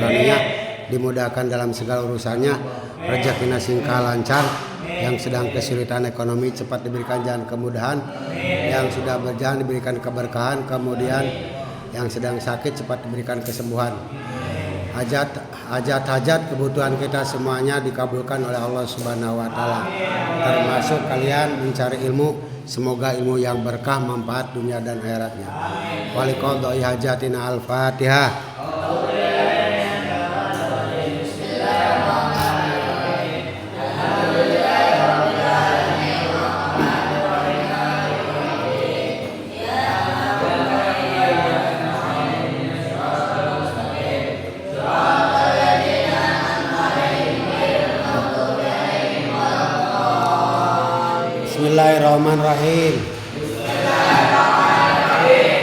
nuraninya dimudahkan dalam segala urusannya, rezekinya singkah lancar, yang sedang kesulitan ekonomi cepat diberikan jalan kemudahan, yang sudah berjalan diberikan keberkahan, kemudian yang sedang sakit cepat diberikan kesembuhan. Hajat kebutuhan kita semuanya dikabulkan oleh Allah Subhanahu wa taala. Termasuk kalian mencari ilmu, semoga ilmu yang berkah manfaat dunia dan akhiratnya. Waliqadai hajatina al-Fatihah. Bismillahirrahmanirrahim.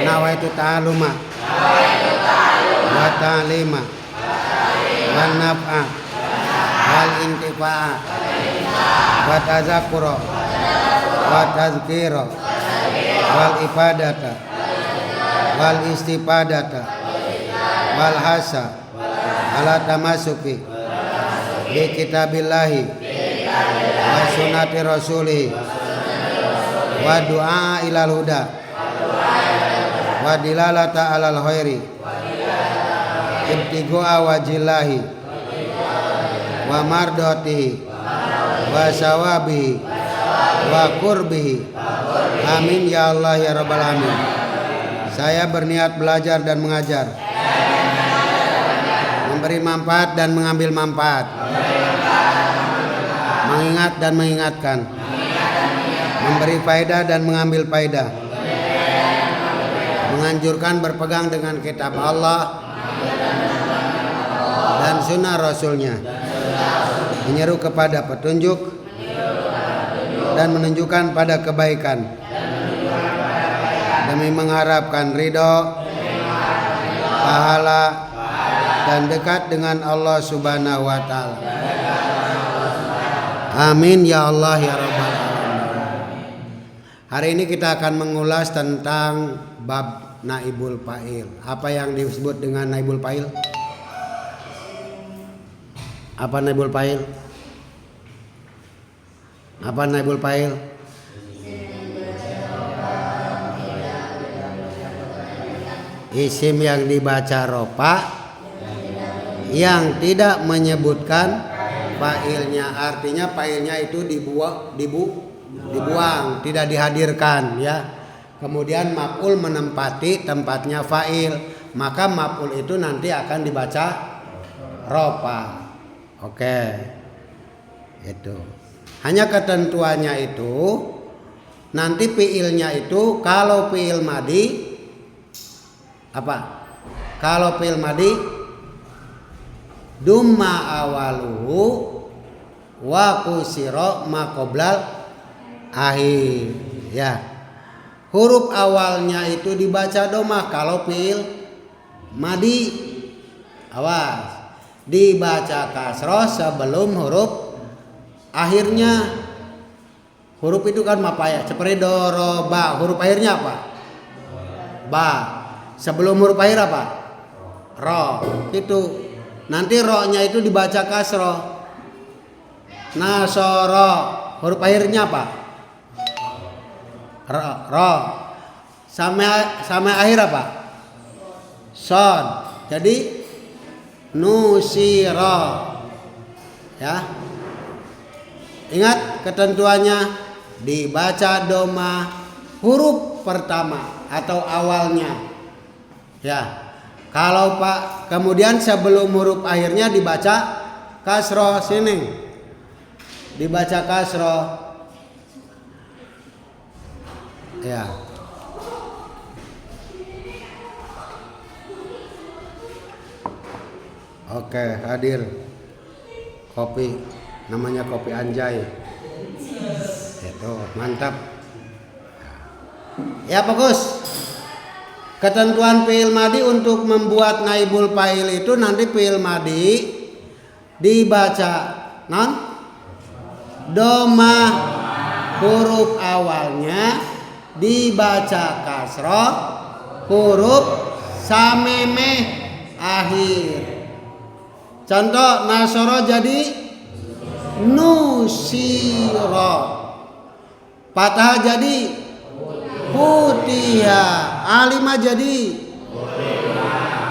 Nawaitu ta'aluma wa ta'lima wa naf'a wal intifa'a wa tazakkura wa tazkira wal ifadata wal istifadata wal hasa ala tamasuki bi kitabillahi wa sunnati rasulih wa du'a ilal huda wa dilalata alal khairi ibtigoa wajillahi wa mardatihi wa sawabihi wa qurbihi. Amin ya Allah ya rabbal alamin. Saya berniat belajar dan mengajar, memberi manfaat dan mengambil manfaat, mengingat dan mengingatkan, memberi faedah dan mengambil faedah, menganjurkan berpegang dengan kitab Allah dan sunnah Rasulnya, menyeru kepada petunjuk dan menunjukkan pada kebaikan, demi mengharapkan ridho, pahala dan dekat dengan Allah Subhanahu wa taala. Amin ya Allah ya rabbal alamin. Hari ini kita akan mengulas tentang bab naibul fa'il. Apa yang disebut dengan naibul fa'il? Apa naibul fa'il? Apa naibul fa'il? Isim yang dibaca rofa yang tidak menyebutkan fa'ilnya. Artinya fa'ilnya itu dibuang, tidak dihadirkan ya. Kemudian maf'ul menempati tempatnya fa'il, maka maf'ul itu nanti akan dibaca rofa. Oke. Itu. Hanya ketentuannya itu nanti fi'ilnya itu kalau fi'il madi apa? Kalau fi'il madi dumma awaluhu wa kusira ma qoblal akhir ya. Huruf awalnya itu dibaca domah kalau fi'il madi. Awas, dibaca kasroh sebelum huruf akhirnya. Huruf itu kan apa ya? Seperti do, ro, ba. Huruf akhirnya apa? Ba. Sebelum huruf akhir apa? Ro. Itu. Nanti ro-nya itu dibaca kasroh. Nasoro. Huruf akhirnya apa? Ro. Sampai akhir apa? Son. Jadi nusiro. Ya. Ingat ketentuannya, dibaca doma huruf pertama atau awalnya. Ya. Kalau Pak kemudian sebelum huruf akhirnya dibaca kasroh sini. Dibaca kasroh. Ya. Oke, hadir kopi, namanya kopi Anjay. Itu mantap. Ya bagus. Ketentuan fi'il madi untuk membuat naibul fa'il itu nanti fi'il madi dibaca non doma huruf awalnya, dibaca kasroh huruf samemeh akhir. Contoh nasoro jadi nusiro. Patah jadi putiha. Alima jadi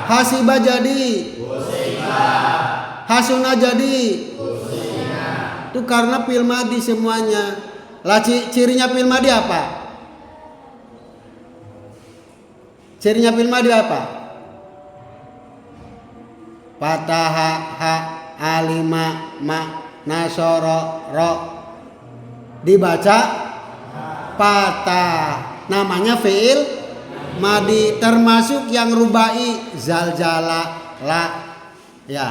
hasiba jadi hasuna jadi. Itu karena fi'il madhi semuanya. Lah cirinya fi'il madhi apa? Cirinya fi'il madhi apa? Fataha ha alima ma nasoro ro dibaca patah, namanya fi'il madhi, termasuk yang rubai zaljala la ya,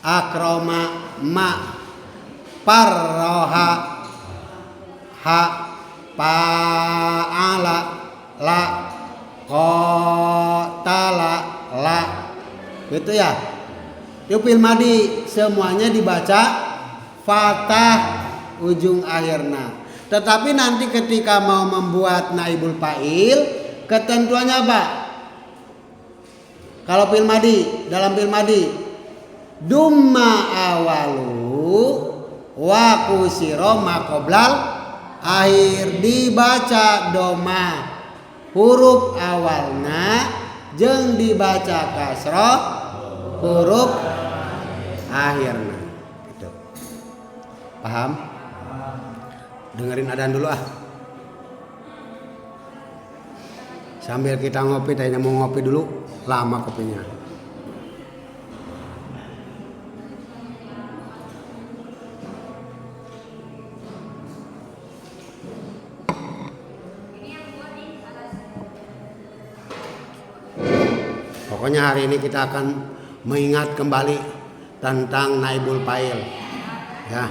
akroma ma, parroha ha, pa'ala la, qatala la, gitu ya. Itu fi'il madhi semuanya dibaca fatah ujung akhirnya. Tetapi nanti ketika mau membuat naibul fa'il, ketentuannya apa? Kalau fi'il madhi, dalam fi'il madhi dumma awalu wa kusiro ma qoblal akhir, dibaca doma huruf awalna jeung dibaca kasroh huruf akhirna. Gitu. Paham? Dengerin adzan dulu ah. Sambil kita ngopi, tanya mau ngopi dulu, lama kopinya. Pokoknya hari ini kita akan mengingat kembali tentang naibul fa'il. Ya.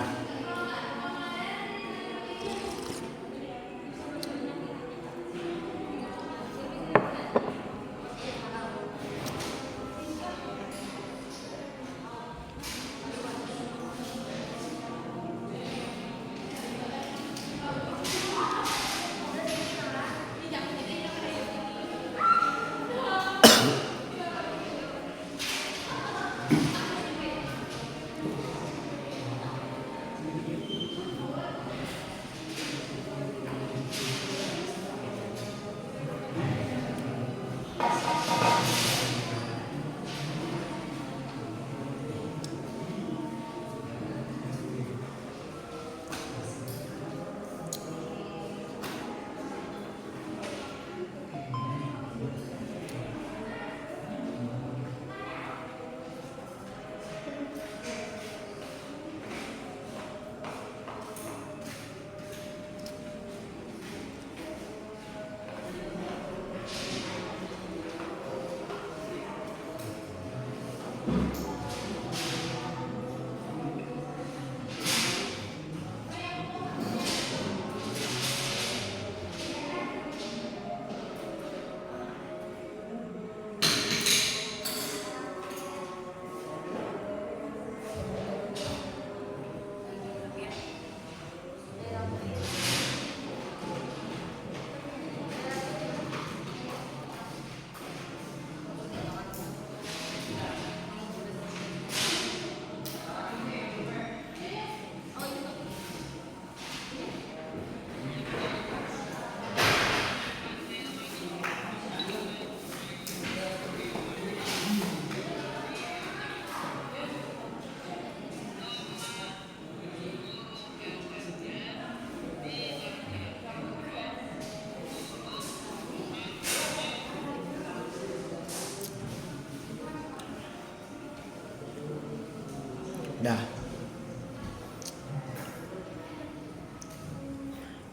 Dah.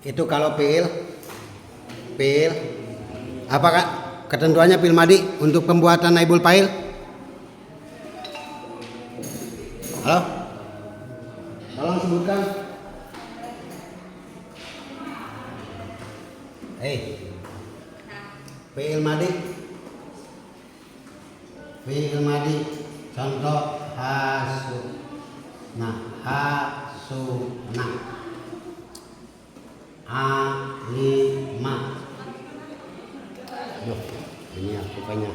Itu kalau fi'il apa Kak? Ketentuannya fi'il madhi untuk pembuatan naibul fa'il. Halo? Tolong sebutkan. Fi'il madhi. Fi'il madhi. Contoh hasu. Nah, hasuna. Alima. Duh, ini aku banyak.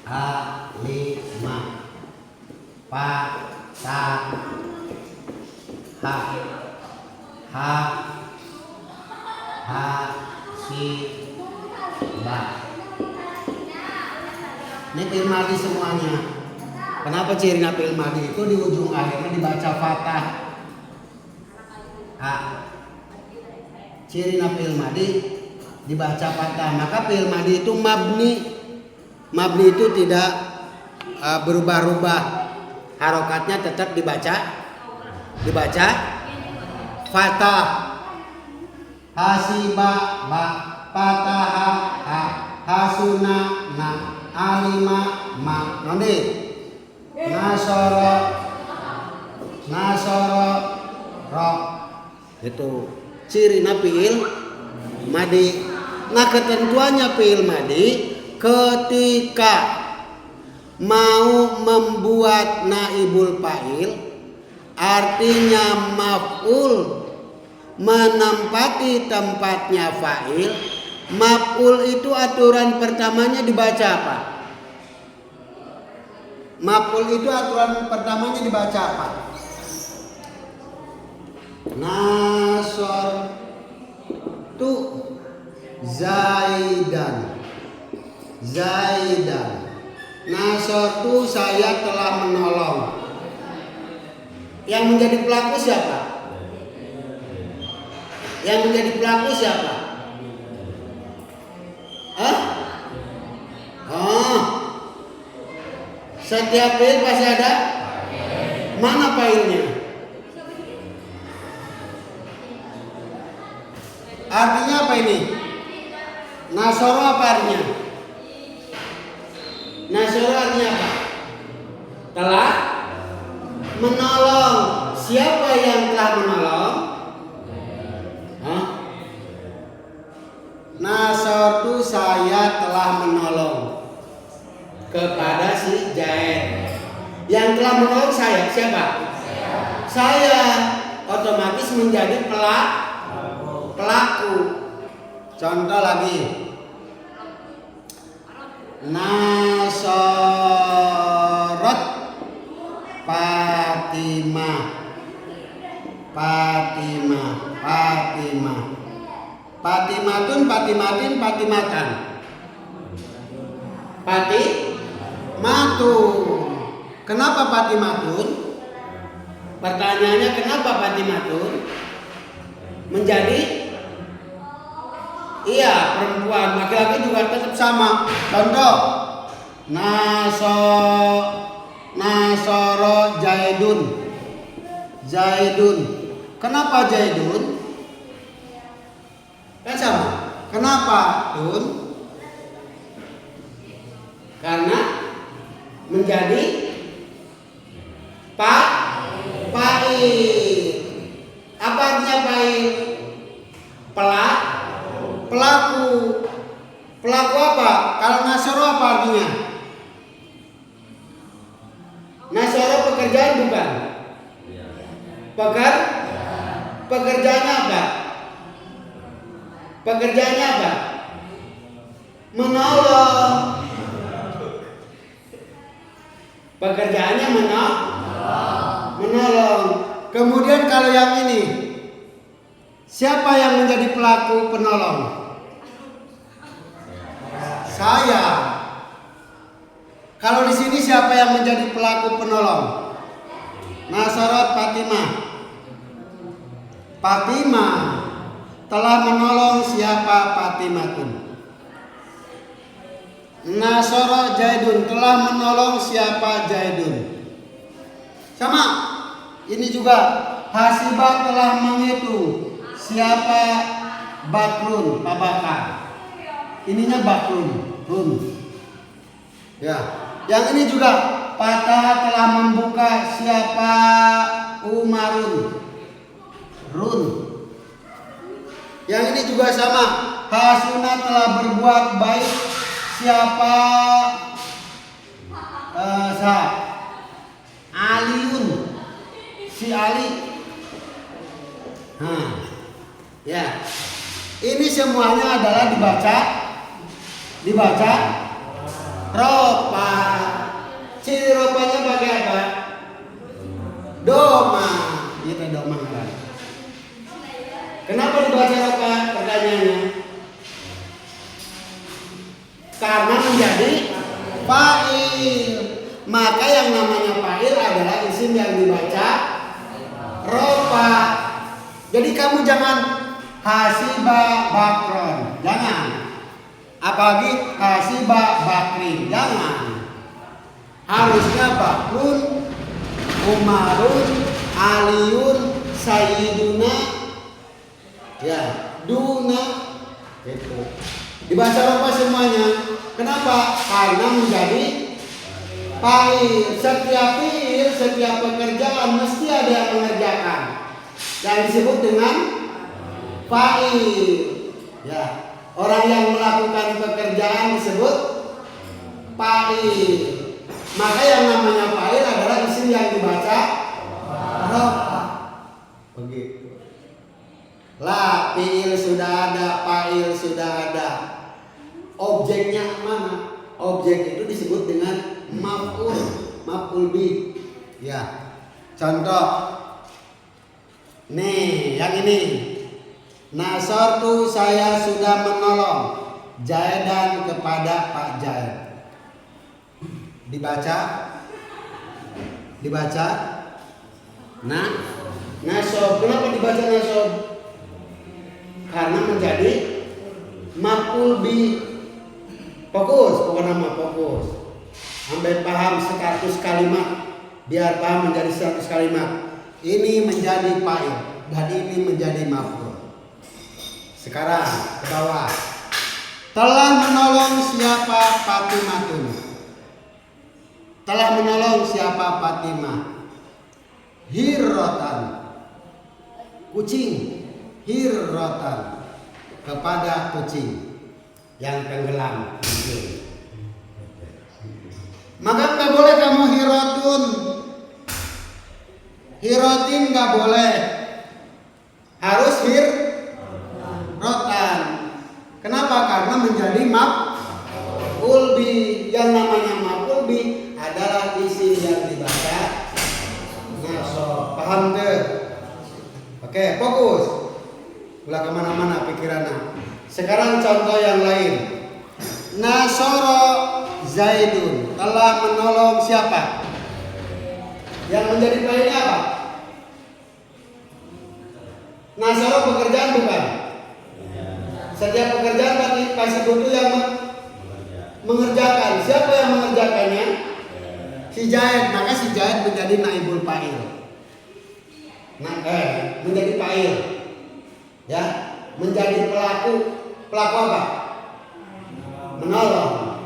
Halimah. Patah. Hasibah. Ini fi'il madhi semuanya. Kenapa cirinya fi'il madhi itu di ujung akhirnya dibaca fathah? Cirinya fi'il madhi dibaca fathah. Maka fi'il madhi itu mabni. Mabni itu tidak berubah-ubah. Harokatnya tetap dibaca fathah. Hasibah ba, fataha ha, hasuna na, alima ma. Nanti nasoro ro. Itu ciri fi'il madhi. Nah, ketentuannya fi'il madhi ketika mau membuat naibul fa'il, artinya maf'ul menempati tempatnya fa'il. Maf'ul itu aturan pertamanya dibaca apa? Maf'ul itu aturan pertamanya dibaca apa? Nasor tu Zaidan. Nasor tu saya telah menolong. Yang menjadi pelaku siapa? Yang menjadi pelaku siapa? Setiap fi'il pasti ada. Mana fa'ilnya? Artinya apa ini? Nasoro apa artinya? Nasoro artinya apa? Telah menolong. Siapa yang telah menolong? Nasartu saya telah menolong kepada si Zaid. Yang telah menolong saya siapa? Saya. Otomatis menjadi pelaku. Contoh lagi. Nasarat Fatimah. Fatimatun, Fatimatin, Fatimatan. Fatimatun. Kenapa Fatimatun? Pertanyaannya kenapa Fatimatun? Menjadi perempuan. Laki-laki juga tetap sama. Contoh, Nasoro Zaidun. Kenapa Zaidun? Kan sama. Kenapa Tun? Karena menjadi fa'il. Apa artinya fa'il? Pelaku. Pelaku apa? Kalau nasoro apa artinya? Nasoro pekerjaan bukan? Pekerjaannya apa? Pekerjaannya apa? Menolong. Pekerjaannya menolong. Kemudian kalau yang ini, siapa yang menjadi pelaku penolong? Saya. Kalau di sini siapa yang menjadi pelaku penolong? Nasarat Fatimah telah menolong siapa? Fatimatun. Nasara Zaidun telah menolong siapa? Zaidun. Sama. Ini juga Hasibah telah menghitung siapa? Bakrun, Pak Bakar. Ininya Bakrun, Run. Ya. Yang ini juga Fatah telah membuka siapa? Umarun, Run. Yang ini juga sama. Hasuna telah berbuat baik siapa? Aliun, si Ali. Ya. Ini semuanya adalah dibaca ropa. Ciri ropanya pakai apa? Doma. Itu doma kan. Kenapa dibaca ropa? Pertanyaannya. Karena menjadi fa'il. Maka yang namanya fa'il adalah isim yang dibaca ropa. Jadi kamu jangan hasiba bakron, jangan. Apalagi hasiba bakrin, jangan. Harusnya bakrun, umarun, aliyun, sayyiduna, ya, duna, gitu. Dibaca ropa semuanya. Kenapa? Karena menjadi fa'il. Setiap fi'il, setiap pekerjaan mesti ada yang mengerjakan. Yang disebut dengan fa'il. Ya, orang yang melakukan pekerjaan disebut fa'il. Maka yang namanya fa'il adalah isim yang dibaca rofa. Begitu. Lah, fi'il sudah ada, fa'il sudah ada. Objeknya mana? Objek itu disebut dengan maf'ul, maf'ul bih. Ya. Contoh. Nih, yang ini. Nasartu, saya sudah menolong Jaidan kepada Pak Jaid. Dibaca? Dibaca? Nah, nasob. Kenapa dibaca nasob? Karena menjadi maf'ul bih. Fokus, pokoknya nama fokus. Sampai paham 100 kalimat. Biar paham menjadi 100 kalimat. Ini menjadi fa'il dan ini menjadi maf'ul. Sekarang ke bawah. Telah menolong siapa Fatimatun? Telah menolong siapa Fatimah? Hirrotan. Kucing. Hirrotan. Kepada kucing yang tenggelam. Maka nggak boleh kamu hirotun, hirotin nggak boleh, harus hirrotan. Kenapa? Karena menjadi maf'ul bih. Yang namanya maf'ul bih adalah isim yang dibaca nasob. Paham deh? Oke, fokus. Ulah kemana-mana pikirannya. Sekarang contoh yang lain. Nasoro Zaidun, telah menolong siapa? Yang menjadi fa'il apa? Nasoro pekerjaan bukan? Setiap pekerjaan pasti butuh yang mengerjakan. Siapa yang mengerjakannya? Si Zaid. Maka si Zaid menjadi naibul fa'il. Menjadi fa'il. Ya, menjadi pelaku apa? Menolong.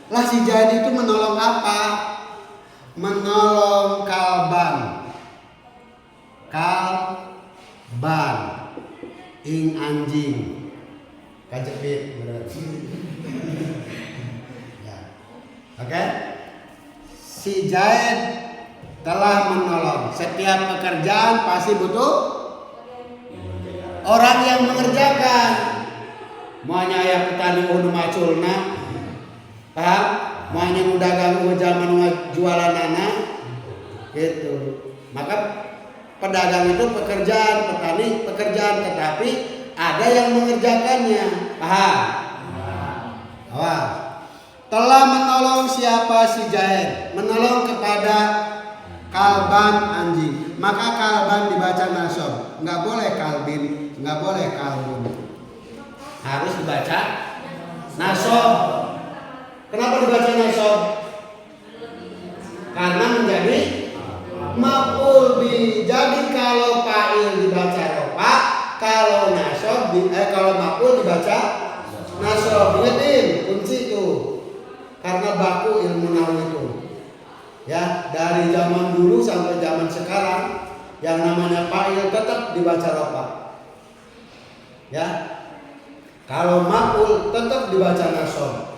Lah si Zaid itu menolong apa? Menolong kalban. Kalban. Ing anjing. Kajepit berarti. Ya. Oke? Si Zaid telah menolong. Setiap pekerjaan pasti butuh orang yang mengerjakan. Moanya aya petani unu maculna. Paham? Moanya nu dagang zaman jualanana. Gitu. Maka pedagang itu pekerjaan, petani pekerjaan, tetapi ada yang mengerjakannya. Paham? Awas. Telah menolong siapa si Zaid? Menolong kepada kalban anjing. Maka kalban dibaca nasob. Enggak boleh kalbin, enggak boleh kalbun. Harus dibaca nasob. Kenapa dibaca nasob? Karena menjadi maf'ul bih. Jadi kalau fa'il dibaca rofa, kalau nasob kalau maf'ul dibaca nasob. Ingetin kunci itu. Karena baku ilmu nahwu itu. Ya, dari zaman dulu sampai zaman sekarang yang namanya fa'il tetap dibaca rofa. Ya. Kalau maf'ul tetap dibaca nasob.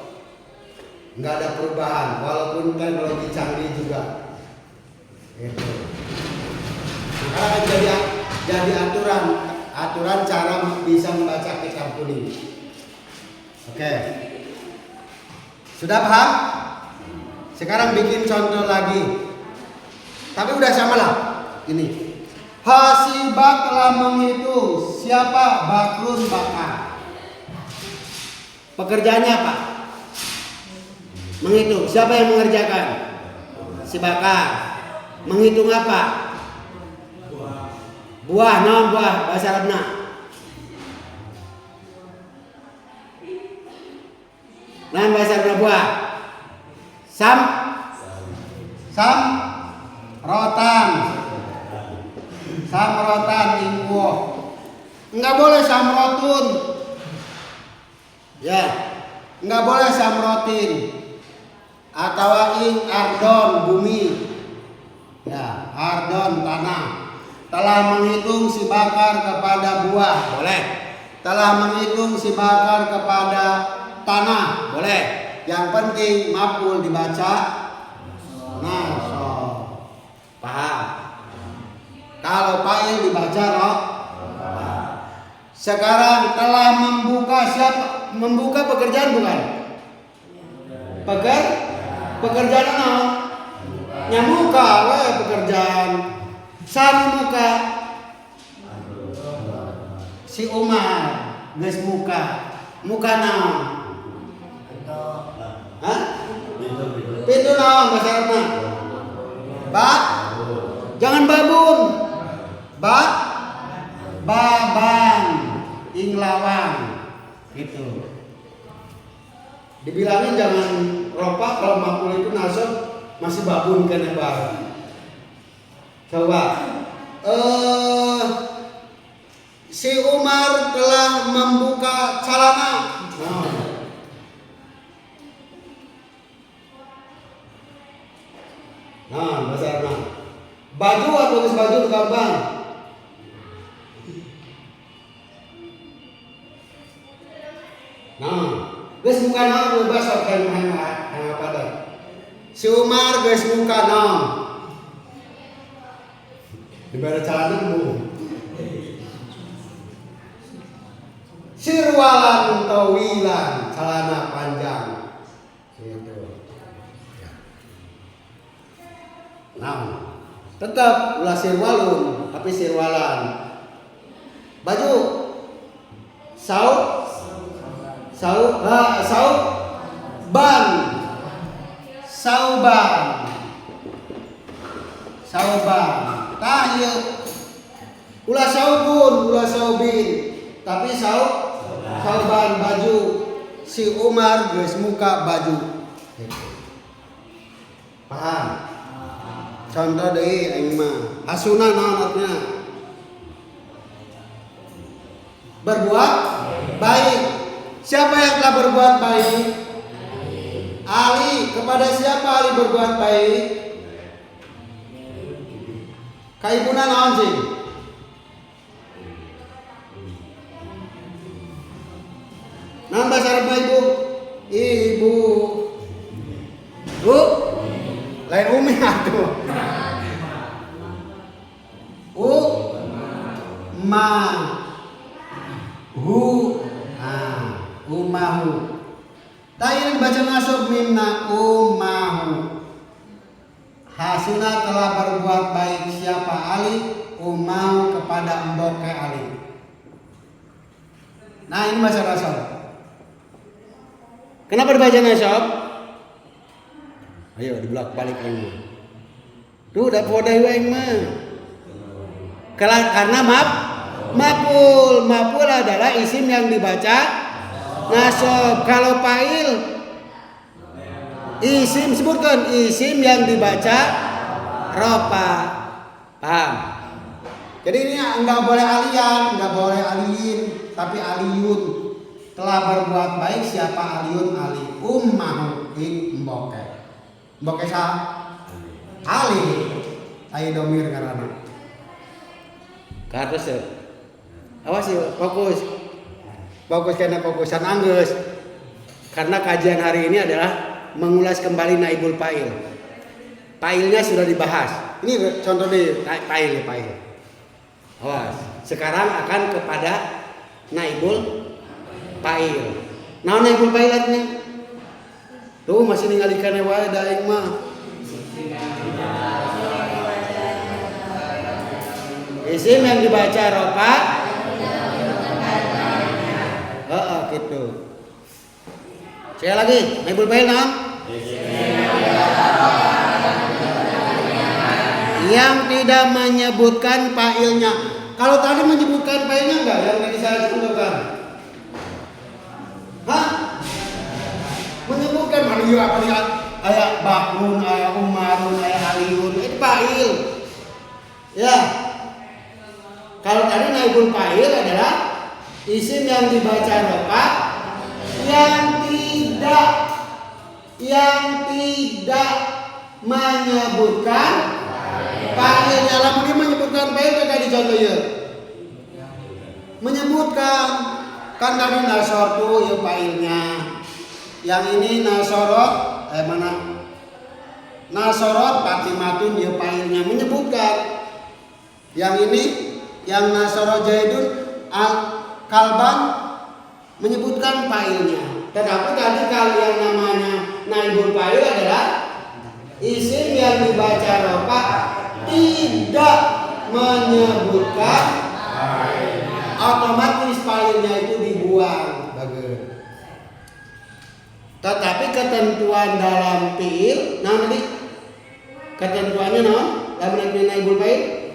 Enggak ada perubahan walaupun teknologi canggih juga. Gitu. Maka jadi aturan cara bisa membaca kitab kuning. Oke. Sudah paham? Sekarang bikin contoh lagi. Tapi udah sama lah. Ini. Hasibah telah menghitung. Siapa? Bakrun Bakar. Pekerjaannya apa? Menghitung. Siapa yang mengerjakan? Si Bakar. Menghitung apa? Buah. Non buah. Bahasa Arabnya. Non bahasa Arabnya buah. Samrotan ingwo. Enggak boleh samrotun. Ya, enggak boleh samrotin. Atau ing ardon bumi. Ya, ardon tanah. Telah menghitung si Bakar kepada buah, boleh. Telah menghitung si Bakar kepada tanah, boleh. Yang penting maf'ul dibaca nasab. Paham? Kalau fa'il dibaca roh. Sekarang telah membuka siapa? Membuka pekerjaan bukan? Pekerjaan apa? Nyamuka, pekerjaan. Sanu muka. Si Umar, geus muka. Muka naon? Hah? Pintu naon bahasa Arabna? Jangan babun. Babang. Inglawang. Gitu. Dibilangin jangan ropak kalau maf'ul itu nasab masih babun kena bar. Coba. Si Umar telah membuka celana. Nah, bahasa Arab. Baju atau tulis baju gampang. Nah, geus muka naon bebas kan apa dah. Si Umar geus muka naon. Dibara celana bu. Sirwalan tawilan, celana panjang. Gitu. Nah, tetap ulah sirwalun, tapi sirwalan. Baju sauban. Tahil. Ulah saubun, ulah saubin, tapi sauban baju. Si Umar geus muka baju. Paham? Contoh deui aing mah. Hasuna naon artinya? Berbuat baik. Siapa yang telah berbuat baik? Ali. Kepada siapa Ali berbuat baik? Kaibuna naon sih? Naon bahasa Arab ibu? Ibu. Bu? Lain umi atuh. Umahu. Tayang baca nasab minna umahu. Hasuna telah berbuat baik siapa Ali umahu kepada emboke Ali. Nah ini bahasa nasab. Kenapa dibaca nasab? Ayo dibelak balik ini. Tuh udah podai wae mah. Karena maf'ul adalah isim yang dibaca nasab. Kalau fa'il isim, sebutkan isim yang dibaca rofa. Paham? Jadi ini enggak boleh alian, enggak boleh aliin, tapi aliyun. Telah berbuat baik siapa aliyun ali ummahu ing mboke. Mboke sa ali. Ayo domir karana. Kados ya. Awas ya, fokus karena fokusan anggus. Karena kajian hari ini adalah mengulas kembali naibul fa'il. Fa'ilnya sudah dibahas. Ini contoh di fa'il. Awas. Sekarang akan kepada naibul fa'il. Nah naibul fa'il artinya Tuh masih ninggalikan wae da aing mah. Isim yang dibaca rofa. Gitu. Sekali lagi, naibul fa'il naon? Yang tidak menyebutkan fa'ilnya. Kalau tadi menyebutkan fa'ilnya enggak yang tadi saya sebutkan? Hah? Menyebutkan apa dia? Aya bakrun, aya umarun, aya aliyun, itu fa'il. Ya. Kalau tadi naibul fa'il adalah isim yang dibaca rofa yang tidak menyebutkan fa'ilnya. Lamun dia menyebutkan fa'il tadi contohnya. Menyebutkan kan tadi nasortu ya fa'ilnya. Yang ini nasorot mana? Nasorot Fatimatun ya fa'ilnya menyebutkan. Yang ini yang nasorot Zaidun kalban menyebutkan fa'ilnya. Tetapi tadi kalau yang namanya naibul fa'il adalah isim yang dibaca rofa tidak menyebutkan otomatis fa'ilnya itu dibuang. Tetapi ketentuan dalam fi'il, nah nanti ketentuannya no, dalam naibul fa'il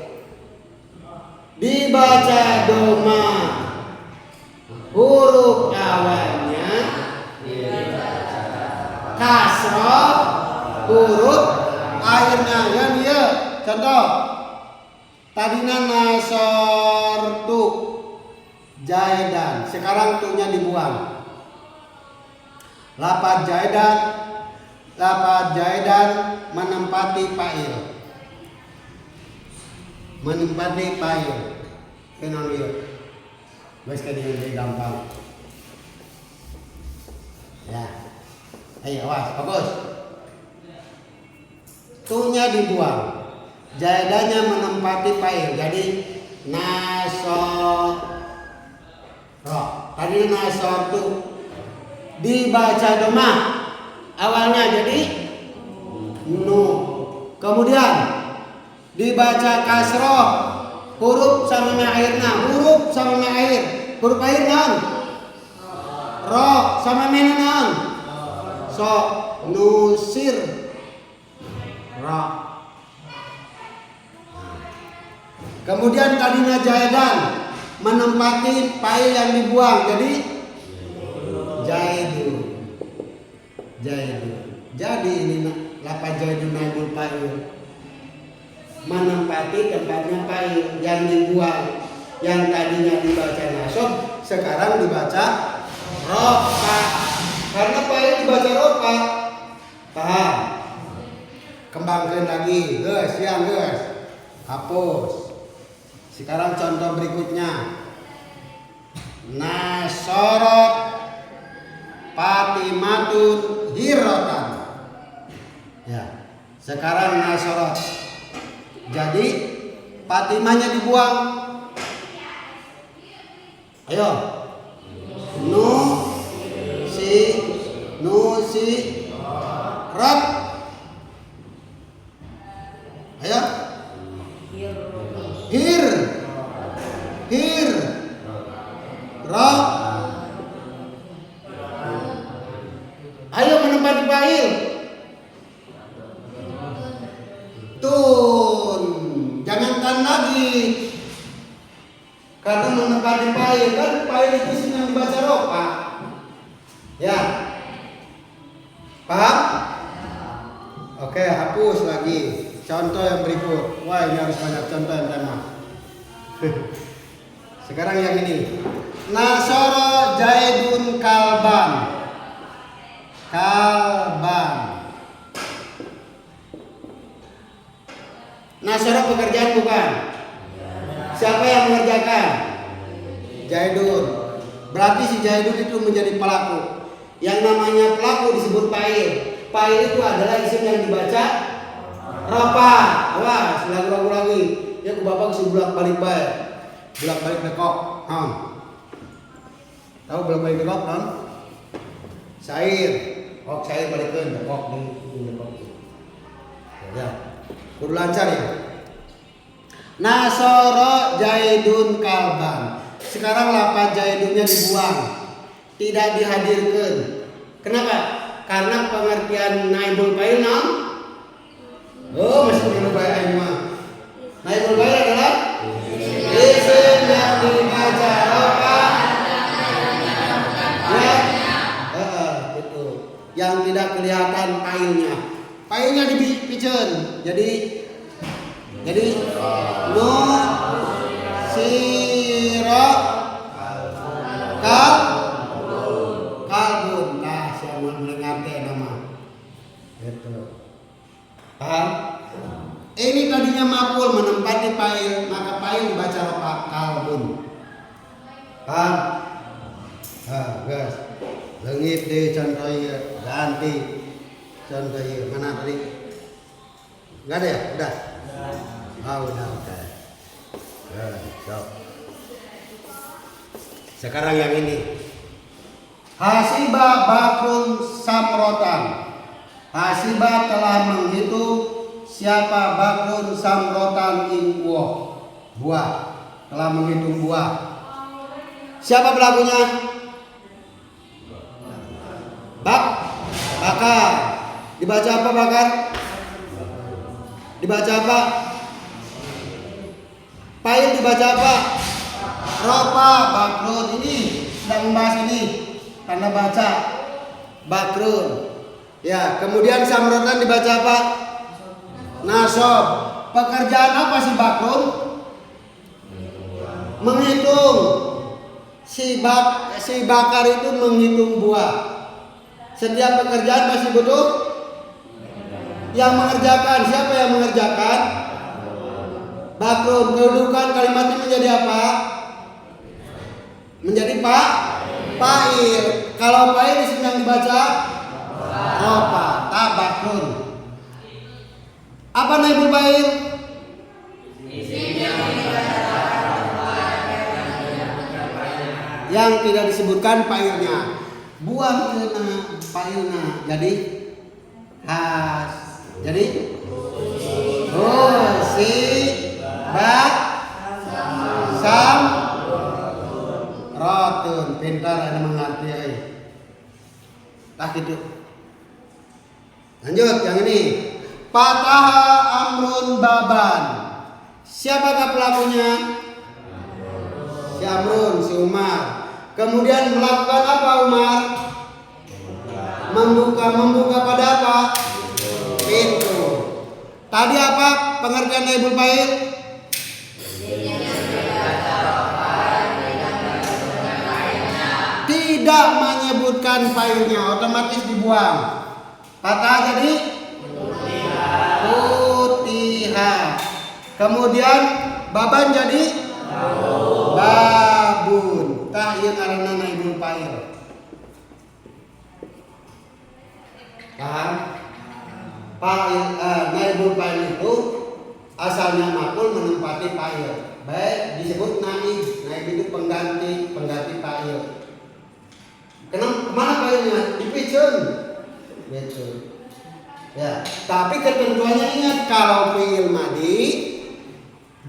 dibaca doma huruf awalnya, kasroh huruf akhirnya. Ya dia contoh tadinya nasortu jaidan, sekarang tuhnya dibuang. Lafaz jaidan menempati fa'il. Menempati fa'il. Kenon dia. Wes kan yang gampang. Ya. Ayo awas, bagus. Tuhnya dibuang. Jaidannya menempati fa'il. Jadi nasor. Tadi nasortu dibaca doma awalnya jadi nu, kemudian dibaca kasroh huruf sama airna, huruf sama air, huruf air naon? Ro sama mena naon? So nusir ro. Kemudian tadinya jaidan menempati fa'il yang dibuang jadi Jaidun. Jadi ini lafaz jaidun naibul fa'il menempati tempatnya fa'il yang dibuang. Yang tadinya dibaca nasab sekarang dibaca rofa. Karena fa'il dibaca rofa. Paham? Kembangkan lagi. Guys, hapus. Sekarang contoh berikutnya. Nasorot Fatimatun hirotan. Ya, sekarang nasorot. Jadi Fatimahnya dibuang. Ayo. Nu si rot. Ayo. Hir. Rot. Ayo menempati fa'il. Tun. Jangan tan lagi. Karena menempati fa'il kan fa'il itu isim yang dibaca rofa. Ya. Paham? Oke, hapus lagi. Contoh yang berikut. Wah, ini harus banyak contoh yang tema. Sekarang yang ini. Nasoro Jaidun kalban. Nasoro pekerjaan bukan? Siapa yang mengerjakan? Jaidun. Berarti si Jaidun itu menjadi pelaku. Yang namanya pelaku disebut fa'il. Fa'il itu adalah isim yang dibaca rofa. Awas, lagu lagi. Ya ku bapak si bolak-balik bae. Bolak-balik dekok. Tahu bolak-balik dekok kan? Syair. Ok saya balikkan ok di ok. Ya. Kudu lancar ya. Nasoro Zaidun kalban. Sekarang lapan Zaidunnya dibuang. Tidak dihadirkan. Kenapa? Karena pengertian naibul fa'il naon? Oh, masih belum bayar mah. Naibul fa'il adalah isim yang dibaca rofa. Ya. Itu. Yang tidak kelihatan fa'ilnya. Fa'ilnya dipicen. Jadi no siro kalbun. Nah, siapa mendengar nama itu paham? Ini tadinya maf'ul menempati fa'il, maka fa'il dibaca rofa kalbun. Paham? Guys, leungit deh contoh ieu, ganti contoh ieu. Mana tadi? Enggak ada ya? Udah. Udah. So. Sekarang yang ini. Hasiba bakrun samrotan. Hasiba telah menghitung siapa bakrun samrotan ing buah. Telah menghitung buah. Siapa pelakunya? Bakar. Dibaca apa bakar? Dibaca apa? Fa'il dibaca apa? Rofa bakrun. Ini sedang membahas ini. Tanda baca bakrun. Ya, kemudian samrotan dibaca apa? Nasob. Pekerjaan apa si bakrun? Menghitung. Si bakar itu menghitung buah. Setiap pekerjaan masih butuh yang mengerjakan. Siapa yang mengerjakan? Bakrun. Kedudukan kalimatnya menjadi apa? Menjadi fa'il. Kalau fa'il isim yang dibaca rofa. Bakrun. Apa naibul fa'il? Isim yang dibaca rofa. Yang tidak disebutkan fa'ilnya. Buang kena fa'ilna. Jadi jadi si bak sam rotun. Pintar ada mengerti. Gitu. Lanjut yang ini. Fataha amrun baban. Siapakah pelakunya? Si Amrun, si Umar. Kemudian melakukan apa Umar? Membuka pada apa? Pintu. Tadi apa pengertian naibul fa'il? Tidak menyebutkan fa'ilnya, otomatis dibuang. Kata jadi putiha. Kemudian baban jadi babun. Tah ieu ngaranna naibul fa'il. Paham? Naibul fa'il itu asalnya maf'ul menempati fa'il. Baik disebut naib. Naib itu pengganti fa'il. Kemana fa'ilnya? Dipicen. Gitu. Ya, tapi ketentuannya ingat kalau fi'il madhi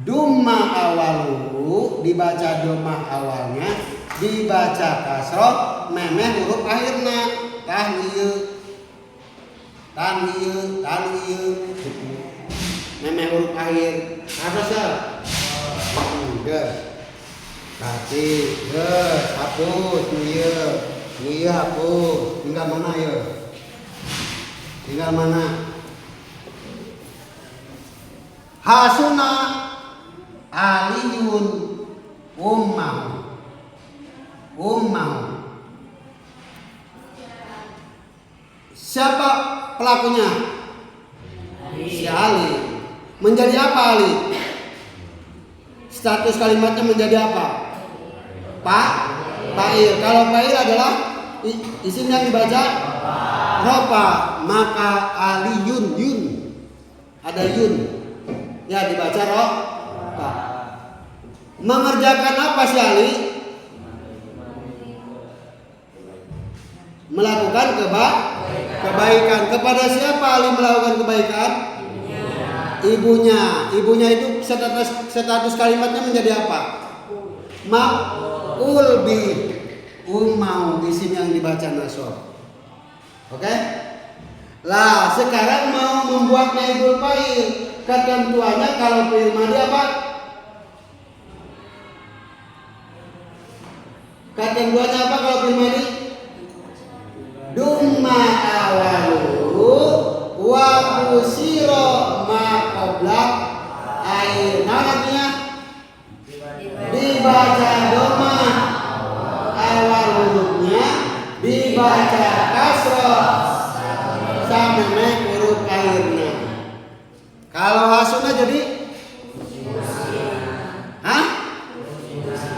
dumma awaluhu dibaca domah awalnya, dibaca kasroh memeh huruf akhirnya tanwiyah memeh huruf akhir apa sih? Kasih hapus niyah hapus. Tinggal mana ya? Tinggal mana? Hasuna aliyun ummahu. Siapa pelakunya? Si Ali. Menjadi apa Ali? Status kalimatnya menjadi apa? Fa'il. Kalau fa'il adalah isim yang dibaca rofa, maka aliyun yun. Ada yun. Ya dibaca rofa. Mengerjakan apa si Ali? Melakukan Kebaikan. Kepada siapa Ali melakukan kebaikan? Ibunya. Ibunya itu status kalimatnya menjadi apa? Maf'ul bih. Mau di sini yang dibaca nasab. Oke? Lah, sekarang mau membuat naibul fa'il. Ketentuannya kalau fi'il madhi apa? Ketentuannya apa kalau fi'il madhi? Dumma awaluhu wa kusiro ma qabla air. Nah artinya dibaca doma awal hurufnya, dibaca kasroh sampai huruf akhirnya. Kalau hasunah jadi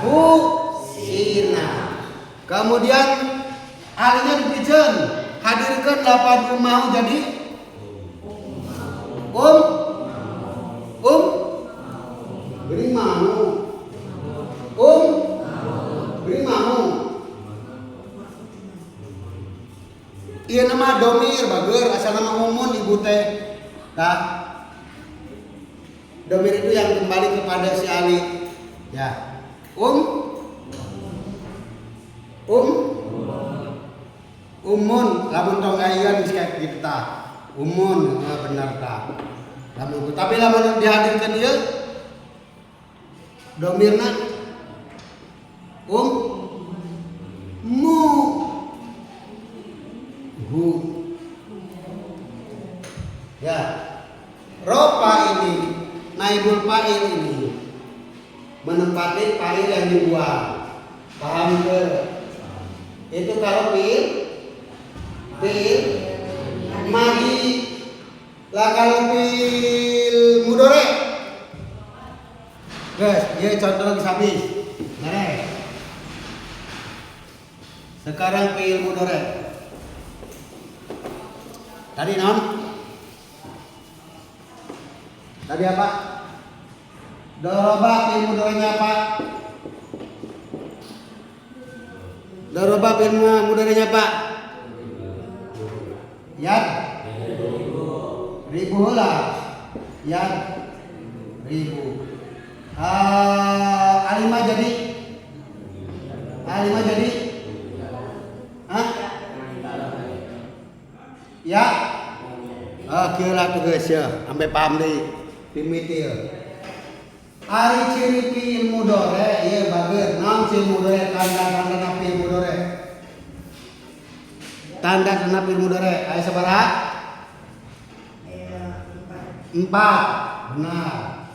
husina. Kemudian alinya dipijen, hadirkan lafaz mau jadi beri mau beri mau. Iya nama domir bager asal nama umun ibu teh. Tah. Domir itu yang kembali kepada si Ali. Ya. Umun lamun tong ayeuna geus kayak kitu tah. Umun bener tah. Lamun tapi lamun dihadirkan ieu domirna mu hu. Ya. Ropa ini naibul fa'il ini menempati fa'il yang dibuang. Paham ke? Itu kalau fi'il madhi. Lah kalau fi'il mudhari. Guys, ya contoh lagi habis. Nah, sekarang fi'il mudhari. Tadi non? Tadi apa? Daraba fi'il mudhari'nya apa? Daraba fi'il mudhari'nya apa? Yad ribu lah. Yad ribu. Alimah jadi ya. Kira tuh guys ya, sampai paham deh. Pimitil. Ari ciri fi'il mudhari ieu bageun. Naon fi'il mudhari tanda-tandana fi'il mudhari? Tanda-tanda fi'il mudhari aya sabaraha? 4. Benar.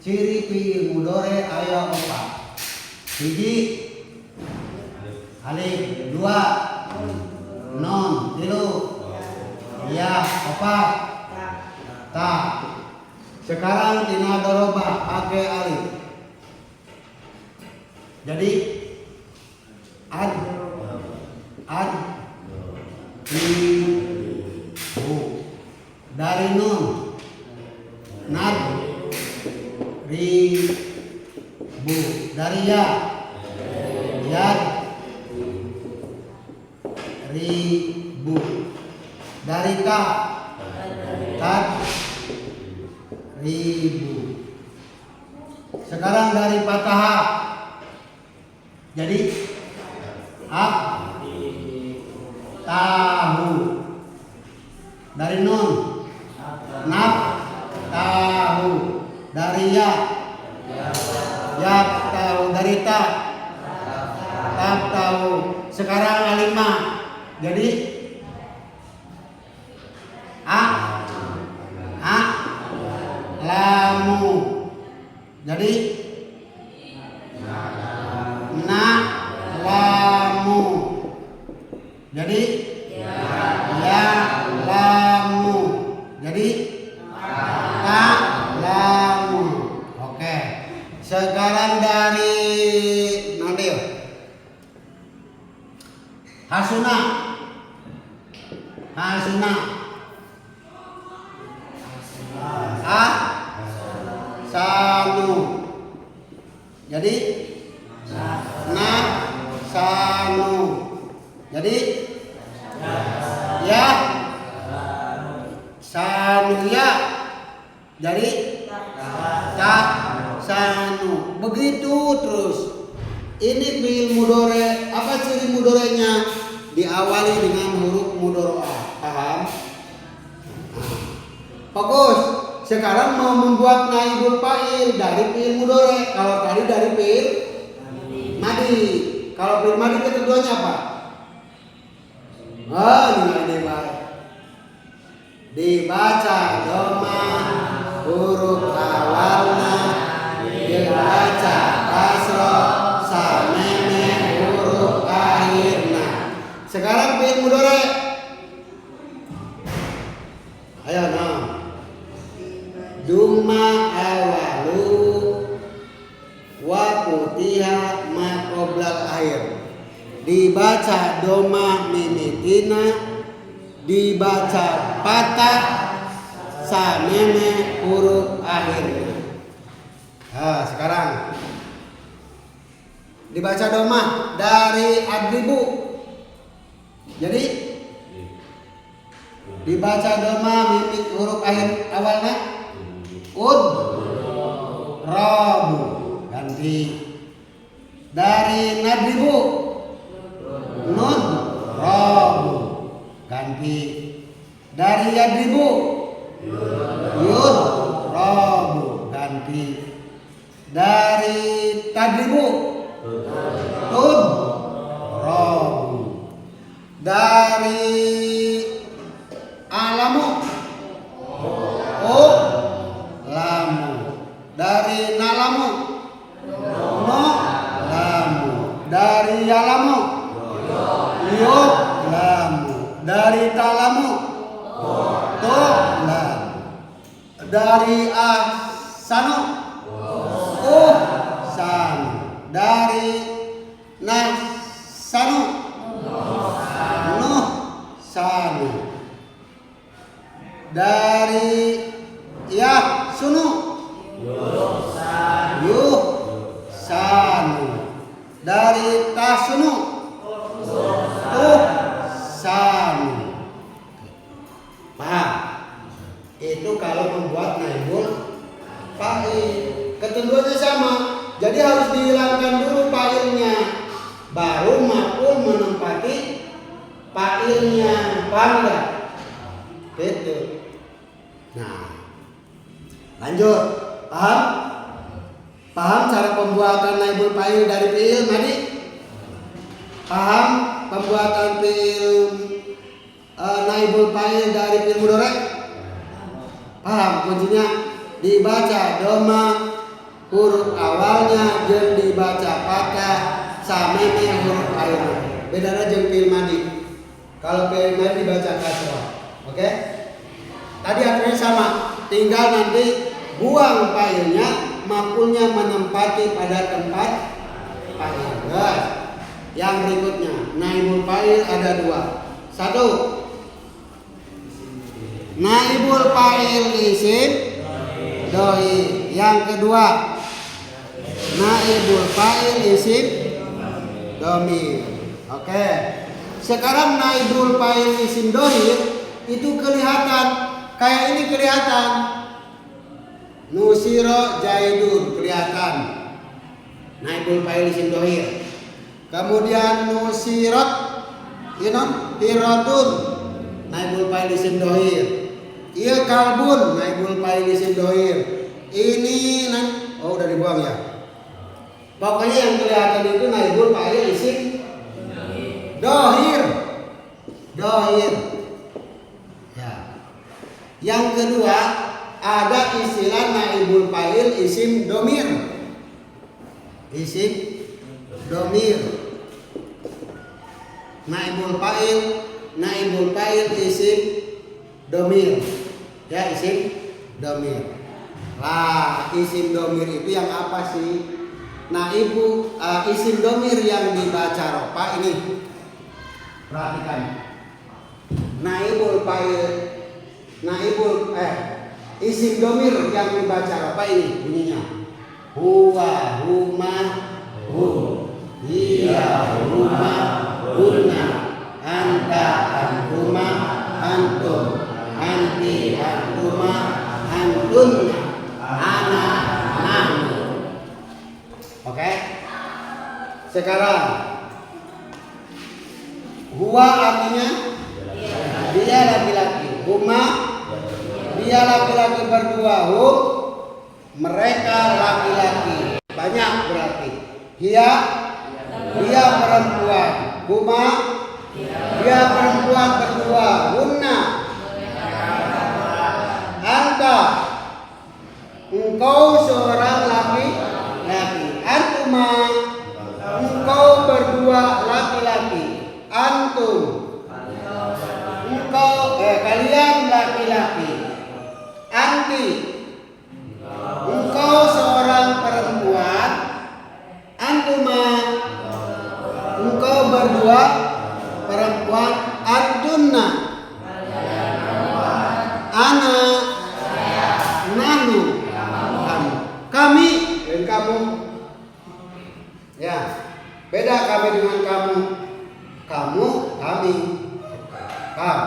Ciri fi'il mudhari aya 4. Hiji alif, 2 nun, 3 ya, 4 ta. Sekarang tina daraba pakai alif. Jadi ad ribu dari nun nad ribu dari ya yad ribu dari ta tad ribu. Sekarang dari fathah jadi tahu. Dari nun naf tahu. Dari ya tahu. Dari ta tahu. Sekarang alimah jadi lamu. Jadi lamu. Jadi ya lamu. Jadi lamu. Oke. Sekarang dari nanti hasuna. Sanu. Jadi sanu. Jadi ya sanuya. Jadi tak sanu. Begitu terus. Ini fiil mudore. Apa ciri mudorenya? Diawali dengan huruf mudoro'ah. Paham? Bagus. Sekarang mau membuat naibul fa'il dari fiil mudore. Kalau tadi dari fiil madi. Kalau fiil madi keduanya apa? Ini baik. Dibaca doma huruf awalnya, dibaca kasro sameme huruf akhirnya. Sekarang fiil mudore. Ayo nah. Duma awalu wa putiha ma qoblal akhir. Dibaca doma mimitina, dibaca patah sameme huruf akhirnya. Nah, sekarang dibaca doma dari adribu. Jadi dibaca doma mimik huruf akhir awalnya rabu. Ganti dari nadribu nun rabu. Ganti dari yadribu yud rabu. Ganti dari tadribu tud rabu. Dari alamu lamu. Dari nalamu no lamu. Dari yalamu yuk lamu. Dari talamu to lamu. Dari ahsanu sanu. Dari nahsanu nuh sanu. Dari ya sunu yuh sanu. Dari tasunu tuh sanu. Paham? Itu kalau membuat naibul fa'il. Ketentuannya sama. Jadi harus dihilangkan dulu fa'ilnya, baru maf'ul menempati fa'ilnya. Paham enggak? Gitu. Nah, lanjut. Paham? Paham cara pembuatan naibul fa'il dari fi'il madi? Paham pembuatan fi'il naibul fa'il dari fi'il mudhari'? Paham kuncinya? Dibaca doma huruf awalnya jeung dibaca fathah sameme huruf akhirnya. Bedana jeung fi'il madi. Kalau fi'il madi dibaca kasrah. Oke? Tadi aturannya sama, tinggal nanti buang fa'ilnya, maf'ulnya menempati pada tempat fa'il. Yang berikutnya, naibul fa'il ada dua. Satu, naibul fa'il isim doi. Yang kedua, naibul fa'il isim domir. Oke. Sekarang naibul fa'il isim dohir itu kelihatan. Kayak ini kelihatan. Nusiro jaidun kelihatan. Naibul fa'il isim dohir. Kemudian nusirot hirotun naibul fa'il isim dohir. Iya kalbun naibul fa'il isim dohir. Ini udah dibuang ya. Pokoknya yang kelihatan itu naibul fa'il isim dohir. Dohir. Ya. Yang kedua ada istilah naibul fa'il isim domir. Isim domir. Naibul fa'il isim domir. Ya, isim domir. Lah, isim domir itu yang apa sih? Isim domir yang dibaca rofa ini. Perhatikan. Isim domir yang dibaca rofa ini bunyinya. Huwa, huma, hum. Hiya, huma, hunna. Anta, antuma, antum. Anti, Sekarang huwa artinya dia laki-laki, huma dia laki-laki berdua, hum mereka laki-laki, banyak berarti. Dia perempuan, huma dia perempuan berdua, hunna anta engkau seorang laki-laki, antuma engkau berdua laki-laki, antum engkau kalian laki-laki, anti engkau seorang perempuan, antuma engkau berdua perempuan, antunna ana nahnu kami dan kamu. Ya, beda kami dengan kamu. Kamu, kami. Paham?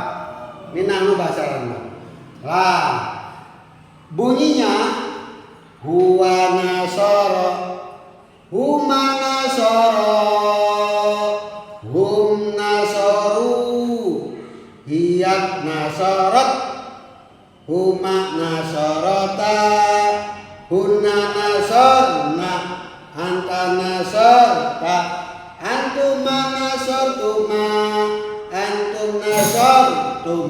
Ini nahnu bahasa Arab. Lah, bunyinya huwa nasara, huma nasara, hum nasaru, hiyat nasarat, huma nasarata, hunna nasarna, anta nasarta, antuma nasartuma, antum nasartum,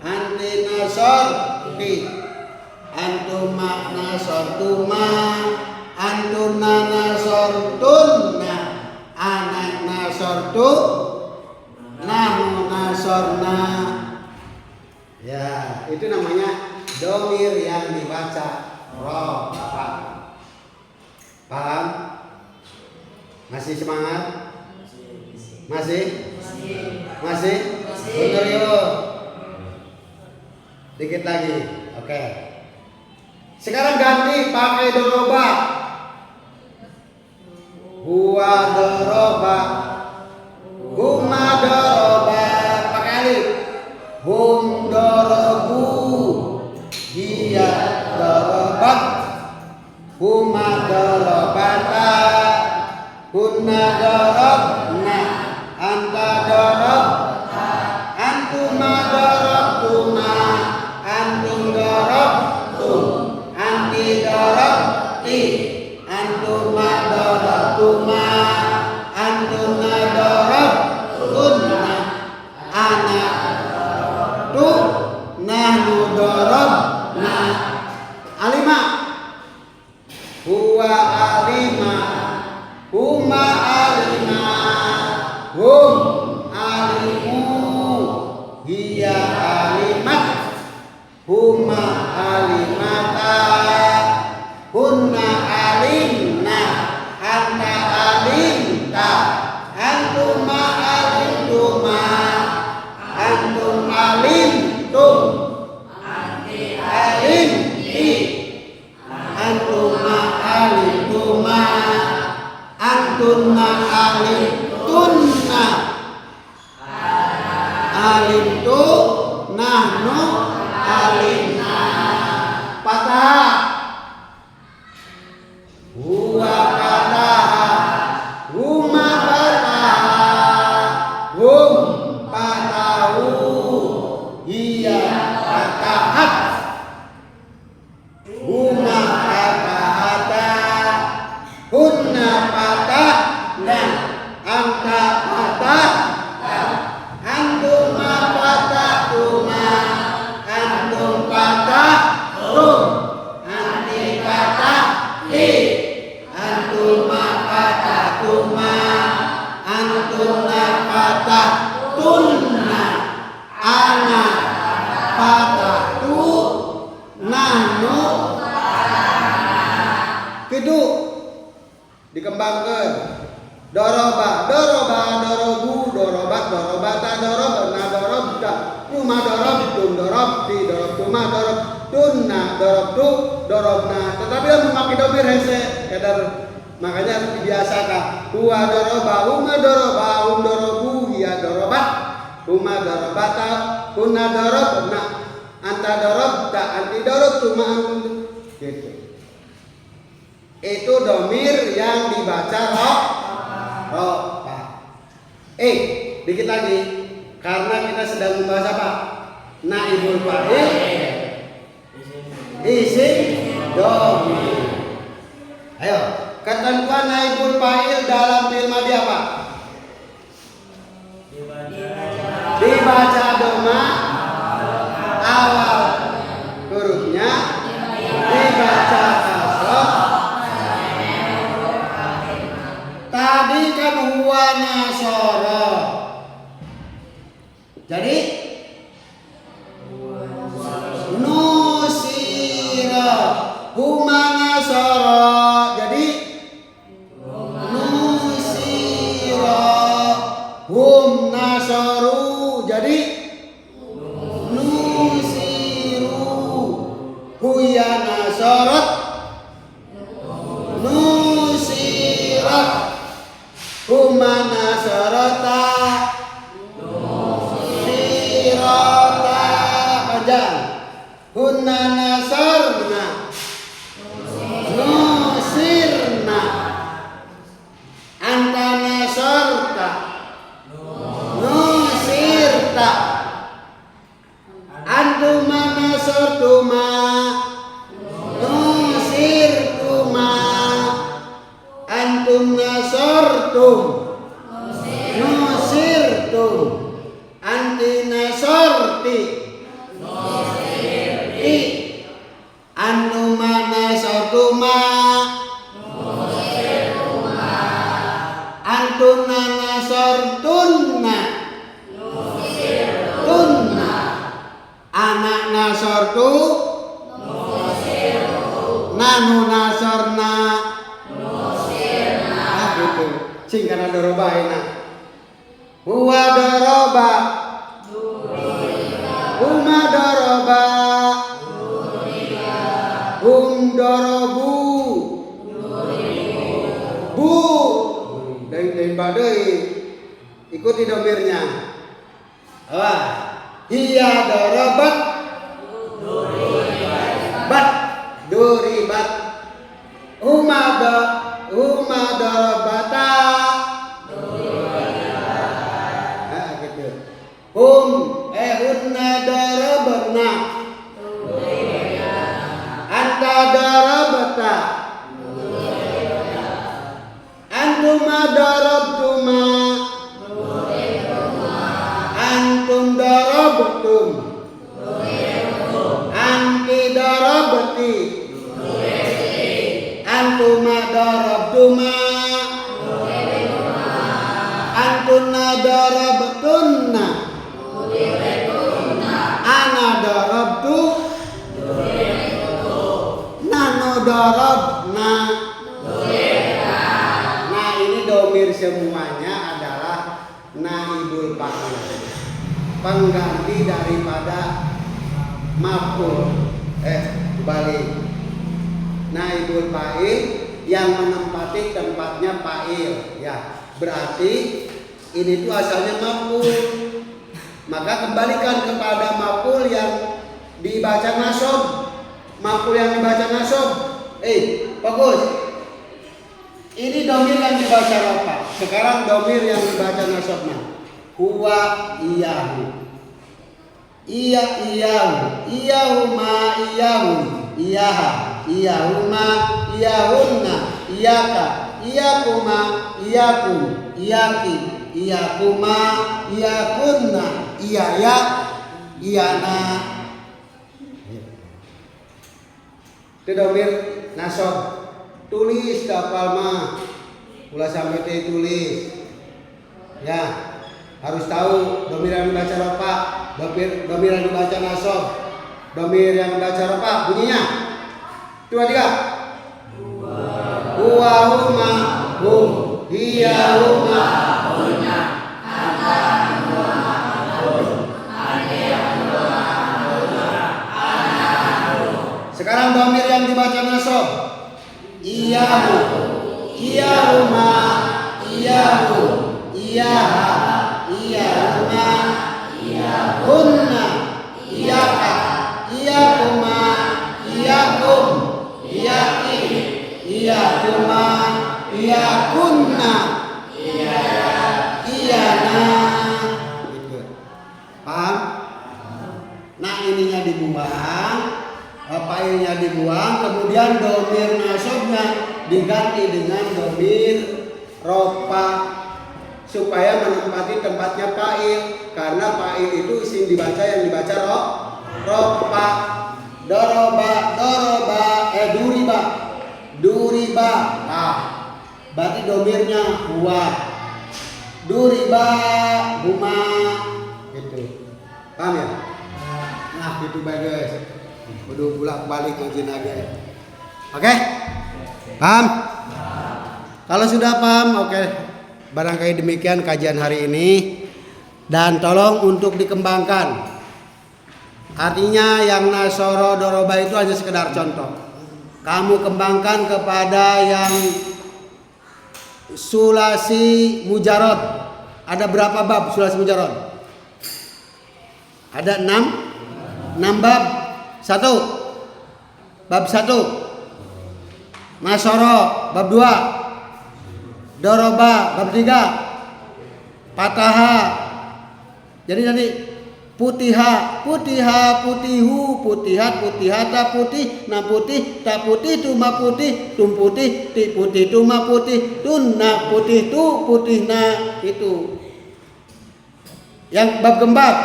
anti nasarti, antuma nasartuma, antuna nasartunna, anak nasartu, nahnu nasarna. Ya, itu namanya domir yang dibaca rofa. Paham? Masih semangat? Masih? Bener yuk. Dikit lagi. Oke. Sekarang ganti pakai doroba. Huwa doroba, huma doroba, pakai alif. Hum dorobu, hiya dorobat, huma dorobata, hunna dorobna, anta dorobta, antuma dorobtuma, antum dorobtum, anti dorobti, antuma dorobtuma, antuna dorobtunna, ana tu nahnu dorobna. Alima huwa alima, huma alima, hum alimu, hiya alimat, huma alimata, hunna alimna, anta alimta, antuma alimtuma, antum alimtum, anti alimti, antuma alimtuma, antunna alimtunna, alimtu, nahnu alimna. Patah. Huwa patah, huma patah, hum patahu, hiya patahat, huma patahata, hunna patahna, anta patahta, antuma patahtuma, antum patahtum, anti patahti, antuma patahtuma, antuna patahtunna, ana patahtu, nahnu. Kitu dikembangkan. Doroba, dorobu, dorobat, dorobata, dorobna, dorobta, huma dorobtum, dorobti, dorobtuma, dorobtunna, dorobtu, dorobna. Tetapi yang memakai domir hese, makanya harus dibiasakan. Huwa doroba, huma doroba, hum dorobu, hiya dorobat, huma dorobata, hunna dorobna, anta dorobta, anti dorobtuma, gitu. Itu domir yang dibaca roh. roba. Dikit lagi karena kita sedang membahas apa? Naibul fa'il isim dhamir. Ayo, ketentuan naibul fa'il dalam fi'il madhi apa? Dibaca doma awal hurufnya, dibaca kasroh. Tadi kan huwa nasara. Jadi nusira huma nasara. Jadi nusira hum nasaru. Jadi nusiru huya nasarat. Nusirat huma nasarata. Nusirata panjang. Hunna nasarna. Nusirna. Anta nasarta. Nusirta. Antuma nasartuma. Nusirtuma. Antum nasartum. Nusirtum. Anti nasarti. Nusirti. Antuma nasartuma. Nusirtuma. Antuna nasartunna. Nusirtunna. Anak nasartu. Nusirtu. Nanu nasarna. Nusirna. Gitu. Singkana doroba enak. Huwa doroba. Huma doroba. Hum dorobu. Bu. Dan badai. Ikuti domirnya. Hiya dorobat. Bat. Duribat. Huma dorobata. Gitu. Hunna dorobna. Anta dorobta. Antuma dorobtuma. Antum dorobtum. Anti dorobti. Antuma dorobtuma. Antuna dorobtunna. Ana dorobtu. Nano dorobna. Nah ini domir semuanya adalah naibul fa'il, pengganti daripada maf'ul. Balik. Naibul fa'il yang menempati tempatnya fa'il, ya. Berarti ini tuh asalnya maf'ul. Maka kembalikan kepada maf'ul yang dibaca nasab. Maf'ul yang dibaca nasab. Fokus. Ini domir yang dibaca rafa. Sekarang domir yang dibaca nasabnya. Huwa iyahu. Iya iyahu. Iyahuma iyahum. Iyaha. Iyahuma iyahunna. Iyaka. Iyakuma iyakum. Iyaki. Iyakuma iyakunna. Iyaya. Iyana. Itu domir nasab. Tulis kapal mah, ulah sampai tulis, ya harus tahu domir yang dibaca rafa, domir yang dibaca nasab, domir yang dibaca rafa bunyinya. 2 3. Huwa huma hum, hiya huma hunna, anta huma hum, aniya huma hunna, ana. Sekarang domir yang dibaca nasab. Iyahu, iyahuma, iyahu, iyaha, iyahuma, iyahunna, iyaka, iyakuma, iyakum, iyaki, iyakuma, iyakunna, dibuang, fa'ilnya dibuang, kemudian domir nasabnya diganti dengan domir rofa supaya menempati tempatnya fa'il, karena fa'il itu isim dibaca yang dibaca rofa. Doroba duriba, nah berarti domirnya huwa. Duriba huma, gitu. Paham ya? Nah gitu guys. Udah bolak balik ngaji lagi. Oke? Paham? Kalau sudah paham, oke. Barangkali demikian kajian hari ini. Dan tolong untuk dikembangkan. Artinya yang nasoro doroba itu hanya sekedar contoh. Kamu kembangkan kepada yang sulasi mujarad. Ada berapa bab sulasi mujarad? Ada 6 bab. Bab 1 nasoro, bab 2 doroba, bab 3 pataha. Jadi putiha, putihu, putihat, putihata, putih, na putih, tak putih, tuma putih, tum putih, ti putih, tuma putih, tun na putih, tu putih na, itu. Yang bab gembab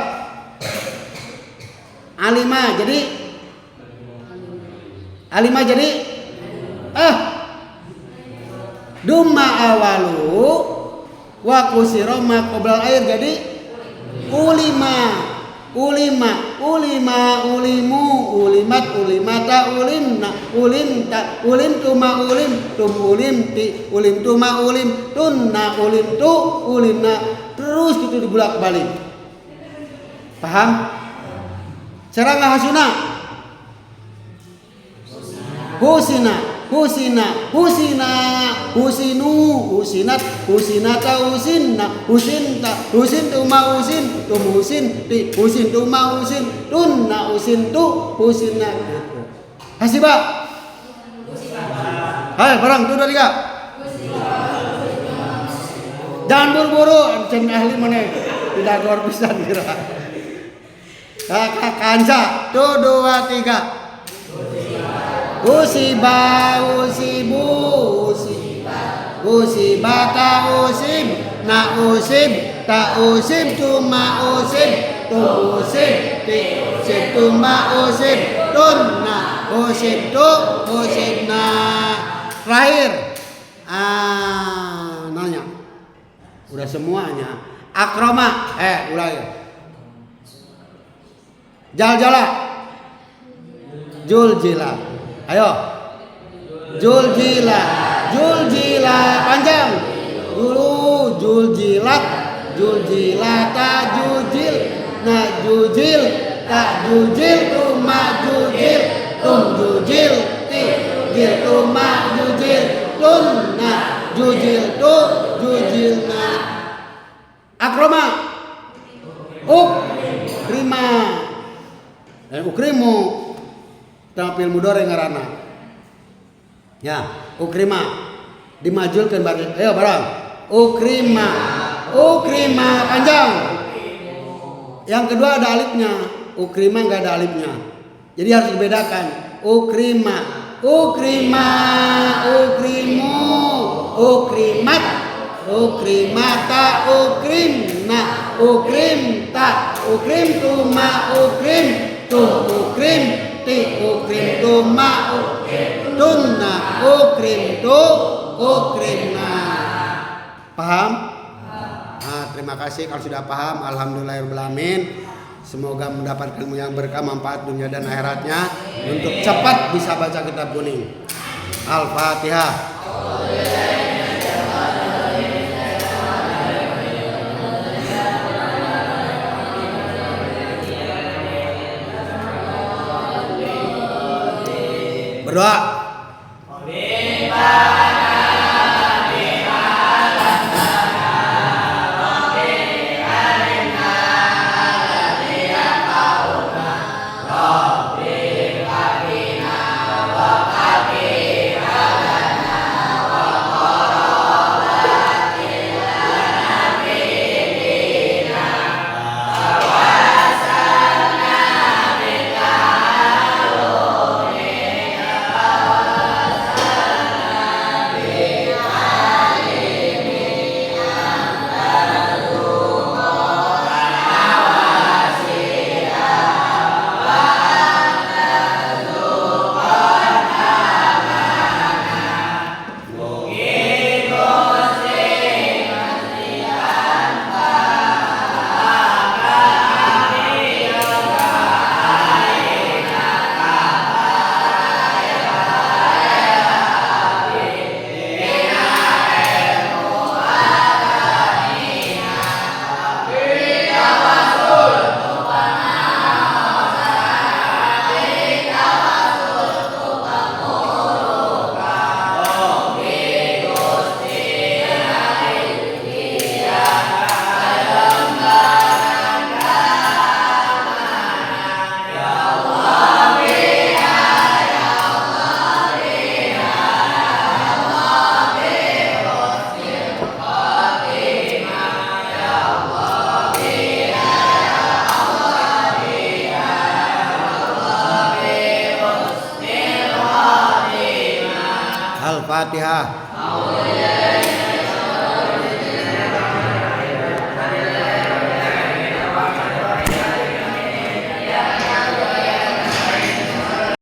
alimah jadi dumma awalu wa kusiro ma qoblal air jadi ulima, ulimu, ulimat, ulimata, ulimna, ulimta, ulimtuma, ulimtum, ulimti, ulimtuma, ulimtunna, ulimtu, ulimna. Terus gitu dibulak balik. Paham? Cara nggak hasuna? Husina, husinu, husinat, husinata, husinna, husinta, husintuma, husintum, husinti, husintuma, husintunna, husintu, husinna. Hasibah. Hai, barang itu udah 3. Jangan buru-buru, ceng ahli mana? Tidak keluar pisan kira. Kakak kanca, 2, 3. Usiba, usibu, usibata, usib, na usib, ta usib, tuma usib, tu usib, ti usib, tuma usib, tunna usib, tu usib, na. Terakhir, nanya, udah semuanya. Akroma, ulah ya. Jal-jala, jul-jila. Ayo, juljila panjang dulu, juljilak, juljilata, jujil, na jujil, tak jujil, tuma jujil, tum jujil, ti jil, tuma jujil, tunna jujil, tu jujil, na. Akroma, ukrima, dan ukrimu. Tampil mudore ngarana. Ya, ukrima dimajulkan bareng. Ayo barang. Ukrima panjang. Yang kedua ada alifnya. Ukrima enggak ada alifnya. Jadi harus dibedakan. Ukrima, ukrimu, ukrimat, ukrimata, ukrimna, ukrimta, ukrimtuma, ukrim, ukrim tuma, tunna, ukrimna. Paham? Nah, terima kasih kalau sudah paham. Alhamdulillahirabbil alamin. Semoga mendapatkan ilmu yang berkah, manfaat dunia dan akhiratnya, untuk cepat bisa baca kitab kuning. Al-Fatihah. Berdoa. Al-Fatihah.